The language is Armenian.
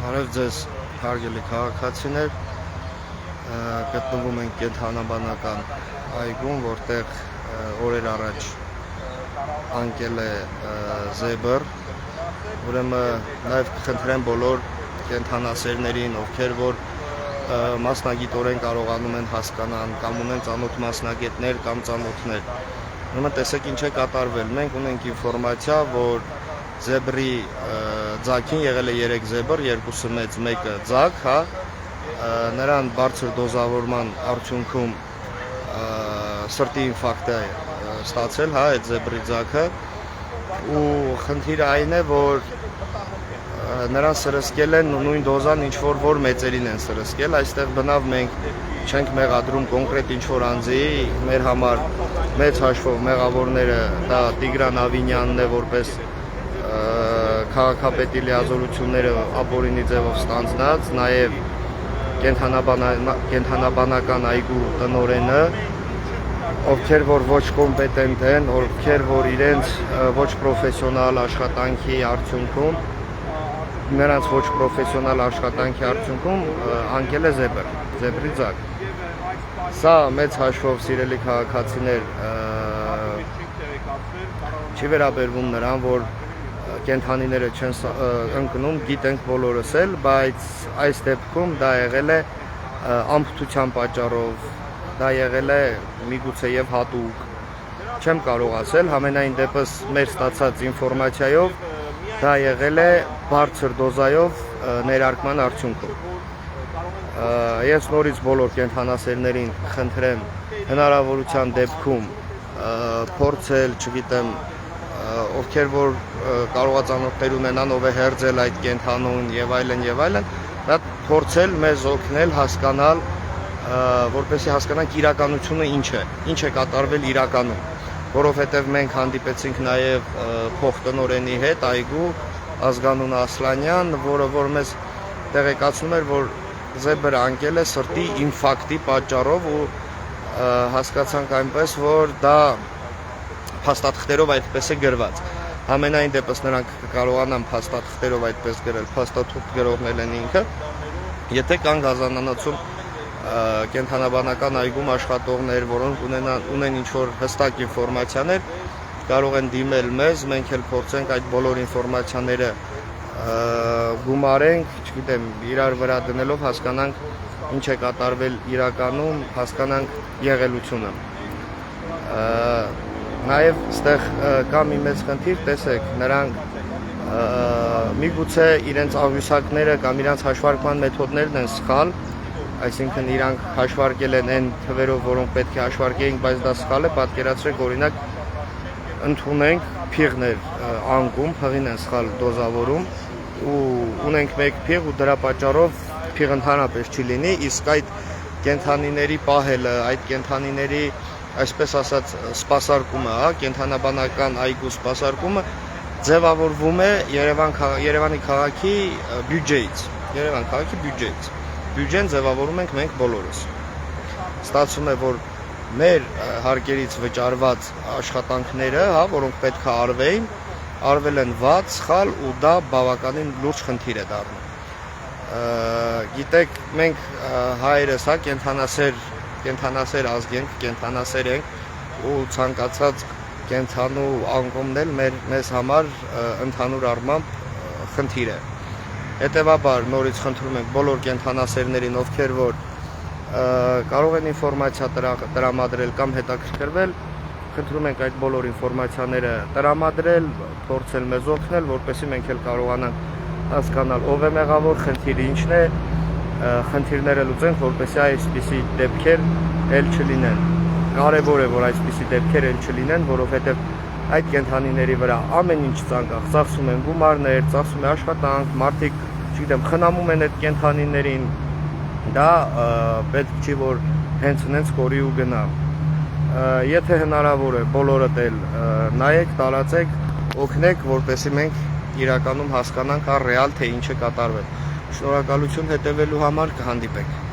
Արև ձեզ հարգելի քաղաքացիներ, գտնվում ենք կենդանաբանական այգում, որտեղ օրեր առաջ անկել է զեբր, ուրեմն նաև կխնդրեմ բոլոր կենդանասերներին, ովքեր որ մասնագիտորեն կարողանում են հասկանան կամ ունեն ծանոթ մասնագետներ կամ ծանոթներ, ուրեմն տեսեք ինչ է կատարվել, մենք ունենք ինֆորմացիա, որ զեբրի ձագին եղել է 3 զեբր, 2-ը մեծ, 1-ը ձագ, հա, նրան բարձր դոզավորման արդյունքում սրտի ինֆարկտ է ստացել, հա, այդ զեբրի ձագը, ու խնդիրը այն է, որ նրան սրսկել են նույն դոզան ինչ որ մեծերին են սրսկել, այստեղ բնավ մենք չենք մեղադրում կոնկրետ ինչ որ անձի, մեր համար մեծ հաշվով մեղավորները դա Տիգրան Ավինյանն է, որպես քաղաքապետի լիազորությունները ապօրինի ձևով ստանձնած, նաև կենդանաբանական այգու տնօրենը, ովքեր որ ոչ կոմպետենտ են, ովքեր որ իրենց ոչ պրոֆեսիոնալ աշխատանքի արդյունքում, նրանց ոչ պրոֆեսիոնալ աշխատանքի արդյունքում անկել է զեբրի ձագ։ Սա մեծ հաշվով սիրելի քաղաքացիներ չի վերաբերվում նրան, որ կենդանիները չեն ընկնում, գիտենք բոլորս էլ, բայց այս դեպքում դա եղել է ամփոփության պատճառով, դա եղել է միգուցե եւ հատուկ, չեմ կարող ասել, համենայն դեպս մեր ստացած ինֆորմացիայով դա եղել է բարձր դոզայով ներարկման արդյունքում։ Ես նորից բոլոր կենդանասերներին խնդրեմ հնարավորության դեպքում փորձել, չգիտեմ, ովքեր որ կարող ծանոթներ ունենան, ով է հերձել այդ կենդանուն եւ այլն, դա փորձել մեզ օգնել հասկանալ, որպեսզի հասկանանք իրականությունը ինչ է կատարվել իրականում, որովհետեւ մենք հանդիպեցինք նաեւ փոխտնօրենի հետ այգու Ազգանուն Ասլանյան, որը որ մեզ տեղեկացնում էր, որ զեբրը անկել է սրտի ինֆարկտի պատճառով ու հասկացանք այնպես, որ դա փաստաթղթերով այդպես է գրված։ Համենայն դեպս նրանք կարողանան փաստաթղթերով այդպես գրել, փաստաթուղթ գրողն են ինքը, եթե կան գազանանացում կենդանաբանական այգում աշխատողներ, որոնք ունեն ինչ-որ հստակ ինֆորմացիաներ, կարող են դիմել մեզ, մենք էլ փորձենք այդ բոլոր ինֆորմացիաները գումարենք, չգիտեմ, իրար վրա դնելով հասկանանք ինչ է կատարվել իրականում, հասկանանք եղելությունը։ Նաև ստեղ կա մի մեծ խնդիր, տեսեք, նրանք միգուցե իրենց աղյուսակները կամ իրենց հաշվարկման մեթոդներն են սխալ, այսինքն իրանք հաշվարկել են այն թվերով, որոնք պետք է հաշվարկեին, բայց դա սխալ է, պատկերացրեք, օրինակ ընդունենք փիղներ անկում, փղին են սխալ դոզավորում ու ունենք մեկ փիղ ու դրա պատճառով փիղը ընդհանրապես չի լինի, իսկ այդ կենդանիների պահելը, այդ կենդանիների այսպես ասած սպասարկումը, հա, կենդանաբանական այգու սպասարկումը ձևավորվում է Երևանի քաղաքի բյուջեից, բյուջեն ձևավորում ենք մենք բոլորս։ Ստացվում է, որ մեր հարկերից վճարված աշխատանքները, հա, որոնք պետք է արվել են վատ, սխալ ու դա բավականին լուրջ խնդիր է դառնում։ Գիտեք, մենք հայերս, հա, կենդանասեր ազգ ենք, կենդանասեր ենք ու ցանկացած կենդանու անկումն էլ մեզ համար ընդհանուր առմամբ խնդիր է։ Հետևաբար նորից խնդրում ենք բոլոր կենդանասերներին, ովքեր որ կարող են ինֆորմացիա տրամադրել կամ հետաքրքրվել, խնդրում ենք այդ բոլոր ինֆորմացիաները տրամադրել, փորձել մեզ օգնել, որպեսզի մենք էլ կարողանանք հասկանալ ով է մեղավոր, խնդիրը ինչն է, խնդիրները լուծենք, որպեսզի այսպիսի դեպքեր էլ չլինեն։ Կարևոր է, որ այսպիսի դեպքեր էլ չլինեն, որովհետև այդ կենդանիների վրա ամեն ինչ ծանկախ, ծախսում են գումարներ, ծախսում է աշխատանք, մարդիկ, չգիտեմ, խնամում են այդ կենդանիներին, դա պետք չի, որ հենց կորի ու գնա։ Եթե հնարավոր է, բոլորդ էլ նայեք, տարածեք, օգնեք, որպեսզի մենք իրականում հասկանանք ռեալ թե ինչ է կատարվել։ Շնորհակալություն հետևելու համար, կհանդիպենք։